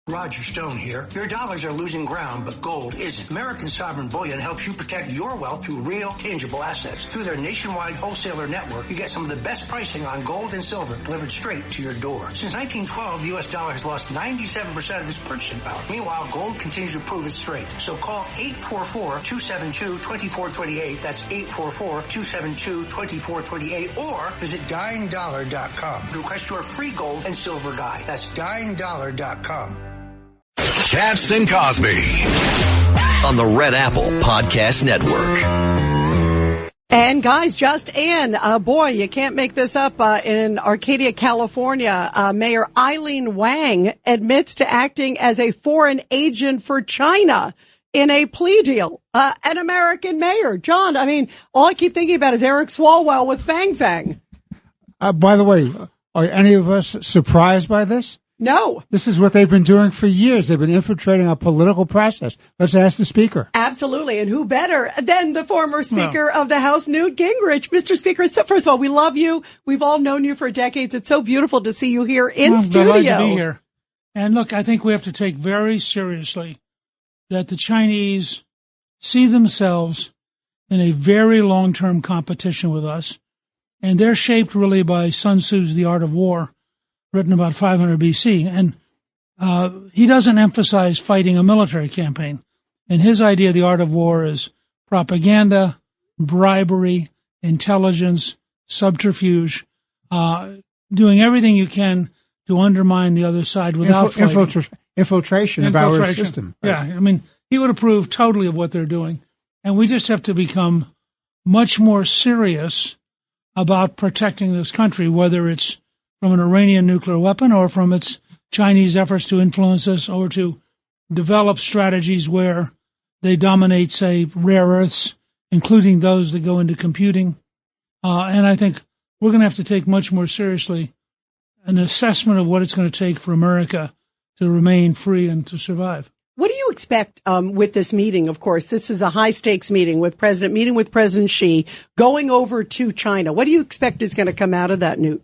Roger Stone here. Your dollars are losing ground, but gold isn't. American Sovereign Bullion helps you protect your wealth through real, tangible assets. Through their nationwide wholesaler network, you get some of the best pricing on gold and silver delivered straight to your door. Since 1912, the U.S. dollar has lost 97% of its purchasing power. Meanwhile, gold continues to prove its strength. So call 844-272-2428. That's 844-272-2428. Or visit dyingdollar.com to request your free gold and silver guide. That's dyingdollar.com. Katz and Cosby on the Red Apple Podcast Network. And guys, just in, boy, you can't make this up. In Arcadia, California, Mayor Eileen Wang admits to acting as a foreign agent for China in a plea deal. An American mayor. John, I mean, all I keep thinking about is Eric Swalwell with Fang Fang. By the way, are any of us surprised by this? No. This is what they've been doing for years. They've been infiltrating our political process. Let's ask the Speaker. Absolutely. And who better than the former Speaker of the House, Newt Gingrich? Mr. Speaker, so first of all, we love you. We've all known you for decades. It's so beautiful to see you here in studio. I'm glad to be here. And look, I think we have to take very seriously that the Chinese see themselves in a very long-term competition with us. And they're shaped really by Sun Tzu's The Art of War, written about 500 BC, and he doesn't emphasize fighting a military campaign. And his idea of the art of war is propaganda, bribery, intelligence, subterfuge, doing everything you can to undermine the other side without infiltration of our system. Right? Yeah, I mean, he would approve totally of what they're doing. And we just have to become much more serious about protecting this country, whether it's from an Iranian nuclear weapon or from its Chinese efforts to influence us or to develop strategies where they dominate, say, rare earths, including those that go into computing. And I think we're going to have to take much more seriously an assessment of what it's going to take for America to remain free and to survive. What do you expect with this meeting? Of course, this is a high-stakes meeting with President Xi, going over to China. What do you expect is going to come out of that, Newt?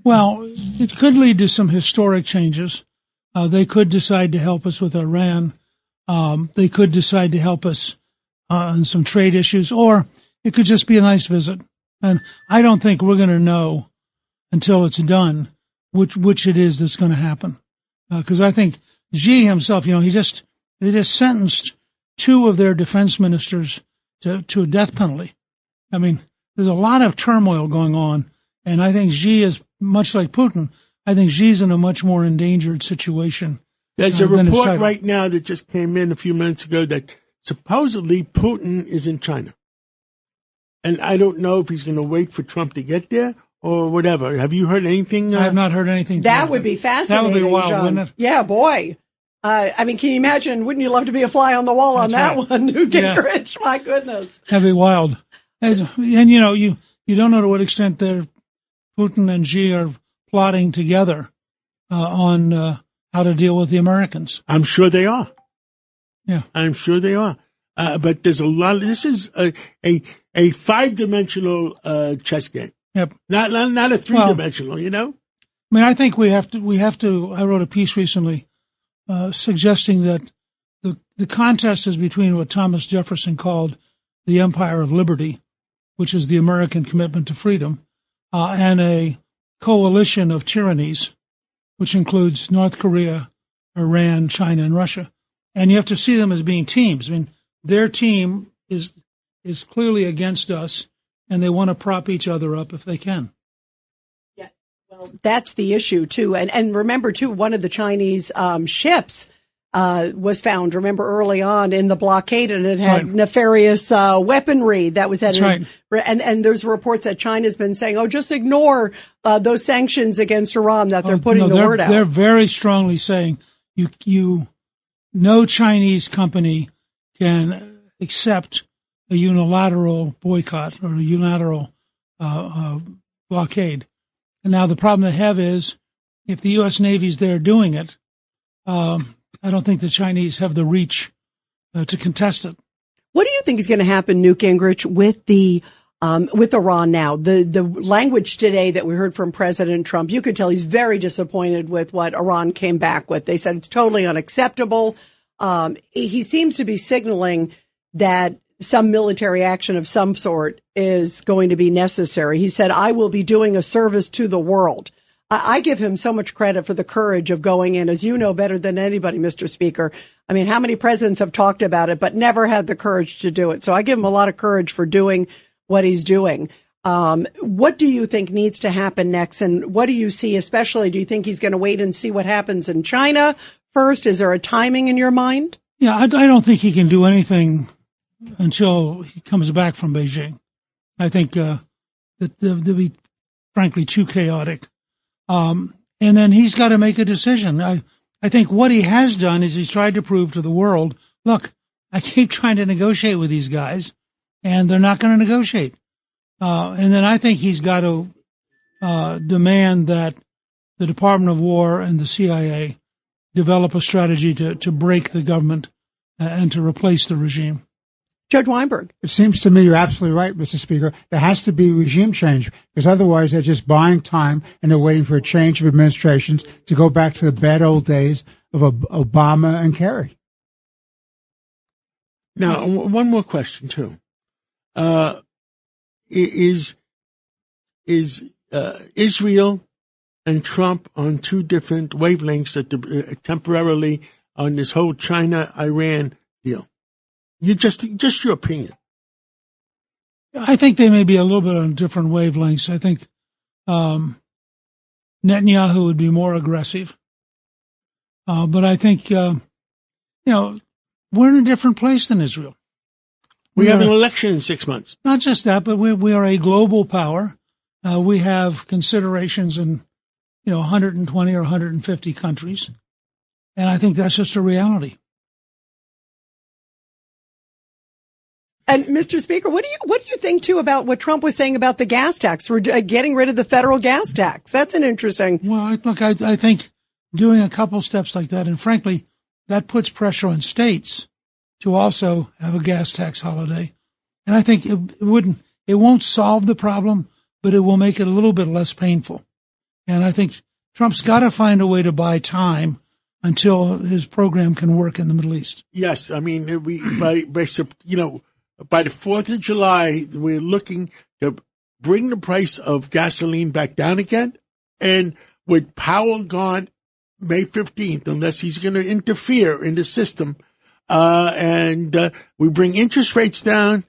Well, it could lead to some historic changes. They could decide to help us with Iran. They could decide to help us on some trade issues, or it could just be a nice visit. And I don't think we're going to know until it's done which it is that's going to happen. Because I think Xi himself, they just sentenced 2 of their defense ministers to a death penalty. I mean, there's a lot of turmoil going on. And I think Xi is, much like Putin, I think Xi's in a much more endangered situation. There's a report right now that just came in a few minutes ago that supposedly Putin is in China. And I don't know if he's going to wait for Trump to get there or whatever. Have you heard anything? I have not heard anything. That would be fascinating. That would be wild, John. wouldn't it? Yeah, boy. I mean, can you imagine? Wouldn't you love to be a fly on the wall on that one, Newt Gingrich? Yeah. My goodness. That'd be wild. And you don't know to what extent Putin and Xi are plotting together on how to deal with the Americans. I'm sure they are. Yeah, I'm sure they are. But there's a lot. This is a 5-dimensional chess game. Yep. Not a 3-dimensional. I mean, I think we have to. I wrote a piece recently suggesting that the contest is between what Thomas Jefferson called the Empire of Liberty, which is the American commitment to freedom, and a coalition of tyrannies, which includes North Korea, Iran, China, and Russia. And you have to see them as being teams. I mean, their team is clearly against us, and they want to prop each other up if they can. Yeah, well, that's the issue, too. And remember, too, one of the Chinese ships was found, remember, early on in the blockade, and it had nefarious weaponry that was headed. Right. And there's reports that China's been saying, just ignore those sanctions against Iran, that they're putting the word out. They're very strongly saying no Chinese company can accept a unilateral boycott or a unilateral blockade. And now the problem they have is if the U.S. Navy's there doing it, I don't think the Chinese have the reach to contest it. What do you think is going to happen, Newt Gingrich, with the with Iran now. The language today that we heard from President Trump, you could tell he's very disappointed with what Iran came back with. They said it's totally unacceptable. He seems to be signaling that some military action of some sort is going to be necessary. He said, I will be doing a service to the world. I give him so much credit for the courage of going in, as you know better than anybody, Mr. Speaker. I mean, how many presidents have talked about it, but never had the courage to do it? So I give him a lot of courage for doing what he's doing. What do you think needs to happen next? And what do you see, especially, do you think he's going to wait and see what happens in China first? Is there a timing in your mind? Yeah, I don't think he can do anything until he comes back from Beijing. I think that they'll be, frankly, too chaotic. And then he's got to make a decision. I think what he has done is he's tried to prove to the world, look, I keep trying to negotiate with these guys, and they're not going to negotiate. And then I think he's got to demand that the Department of War and the CIA develop a strategy to break the government and to replace the regime. Judge Weinberg. It seems to me you're absolutely right, Mr. Speaker. There has to be regime change, because otherwise they're just buying time and they're waiting for a change of administrations to go back to the bad old days of Obama and Kerry. Now, one more question, too. Is Israel and Trump on two different wavelengths temporarily on this whole China-Iran deal? You just your opinion. I think they may be a little bit on different wavelengths. I think Netanyahu would be more aggressive. But I think, we're in a different place than Israel. We have an election in 6 months. Not just that, but we are a global power. We have considerations in, 120 or 150 countries. And I think that's just a reality. And Mr. Speaker, what do you think too about what Trump was saying about the gas tax? We're getting rid of the federal gas tax. That's an interesting. Well, look, I think doing a couple steps like that, and frankly, that puts pressure on states to also have a gas tax holiday. And I think it won't solve the problem, but it will make it a little bit less painful. And I think Trump's got to find a way to buy time until his program can work in the Middle East. Yes, I mean, by the 4th of July, we're looking to bring the price of gasoline back down again. And with Powell gone May 15th, unless he's going to interfere in the system, and we bring interest rates down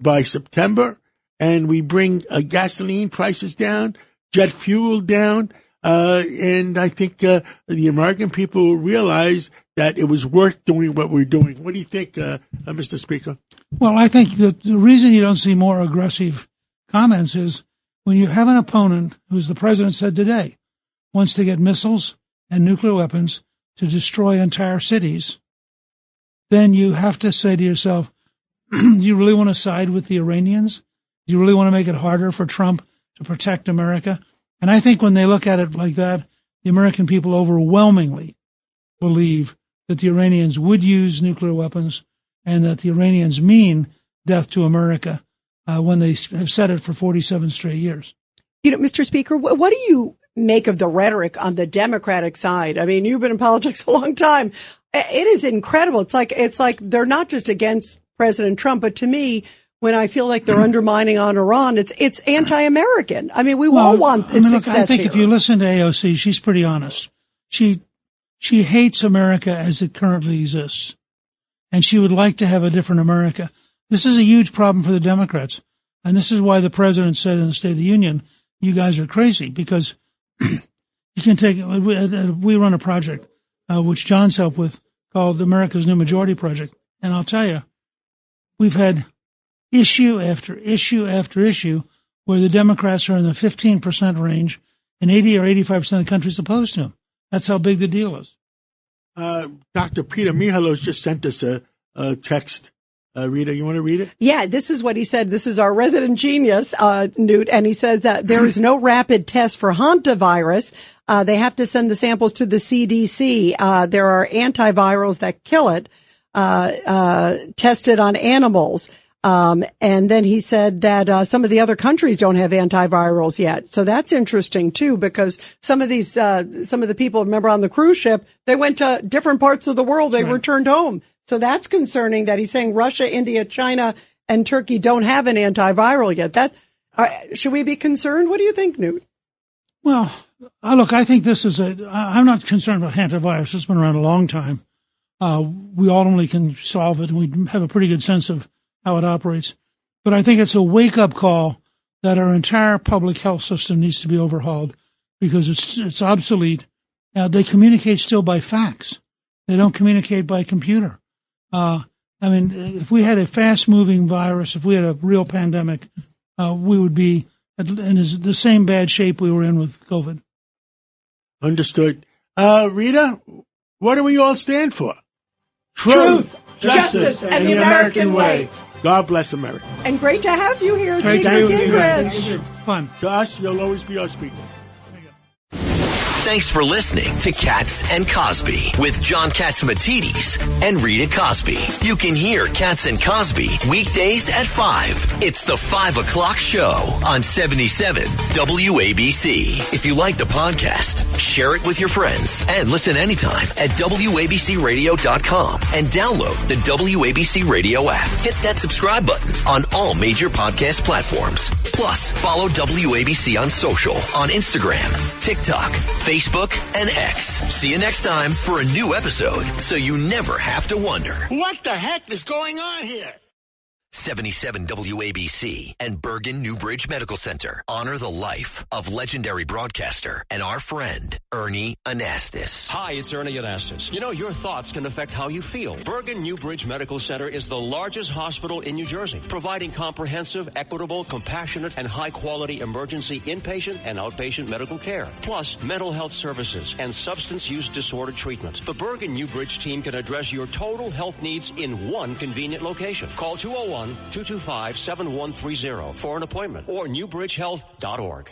by September, and we bring gasoline prices down, jet fuel down, and I think the American people will realize that it was worth doing what we're doing. What do you think, Mr. Speaker? Well, I think that the reason you don't see more aggressive comments is when you have an opponent, who, as the president said today, wants to get missiles and nuclear weapons to destroy entire cities, then you have to say to yourself, do you really want to side with the Iranians? Do you really want to make it harder for Trump to protect America? And I think when they look at it like that, the American people overwhelmingly believe that the Iranians would use nuclear weapons and that the Iranians mean death to America when they have said it for 47 straight years. Mr. Speaker, what do you make of the rhetoric on the Democratic side? I mean, you've been in politics a long time. It is incredible. It's like they're not just against President Trump, but to me, when I feel like they're undermining on Iran, it's anti-American. I mean, we all want success. I think here. If you listen to AOC, she's pretty honest. She hates America as it currently exists, and she would like to have a different America. This is a huge problem for the Democrats, and this is why the president said in the State of the Union, you guys are crazy, because you can take, we run a project, which John's helped with, called America's New Majority Project. And I'll tell you, we've had issue after issue after issue where the Democrats are in the 15% range and 80 or 85% of the country's opposed to them. That's how big the deal is. Dr. Peter Mihalos just sent us a text. Rita, you want to read it? Yeah, this is what he said. This is our resident genius, Newt, and he says that there is no rapid test for hantavirus. They have to send the samples to the CDC. There are antivirals that kill it, tested on animals. And then he said that some of the other countries don't have antivirals yet. So that's interesting too, because some of the people, remember on the cruise ship, they went to different parts of the world. They returned home. So that's concerning that he's saying Russia, India, China, and Turkey don't have an antiviral yet. Should we be concerned? What do you think, Newt? Well, look, I think I'm not concerned about antivirus. It's been around a long time. We ultimately can solve it, and we have a pretty good sense of how it operates. But I think it's a wake-up call that our entire public health system needs to be overhauled because it's obsolete. They communicate still by fax. They don't communicate by computer. If we had a fast-moving virus, if we had a real pandemic, we would be in the same bad shape we were in with COVID. Understood. Rita, what do we all stand for? Truth, justice, and the American way. God bless America. And great to have you here, Great Speaker to have you. Gingrich. Fun. To us, you'll always be our speaker. Thanks for listening to Katz and Cosby with John Katzimatidis and Rita Cosby. You can hear Katz and Cosby weekdays at 5. It's the 5 o'clock show on 77 WABC. If you like the podcast, share it with your friends and listen anytime at WABCRadio.com and download the WABC Radio app. Hit that subscribe button on all major podcast platforms. Plus, follow WABC on social on Instagram, TikTok, Facebook, and X. See you next time for a new episode so you never have to wonder. What the heck is going on here? 77 WABC and Bergen Newbridge Medical Center honor the life of legendary broadcaster and our friend, Ernie Anastas. Hi, it's Ernie Anastas. You know, your thoughts can affect how you feel. Bergen Newbridge Medical Center is the largest hospital in New Jersey, providing comprehensive, equitable, compassionate, and high-quality emergency inpatient and outpatient medical care, plus mental health services and substance use disorder treatment. The Bergen Newbridge team can address your total health needs in one convenient location. Call 201-225-7130 for an appointment or newbridgehealth.org.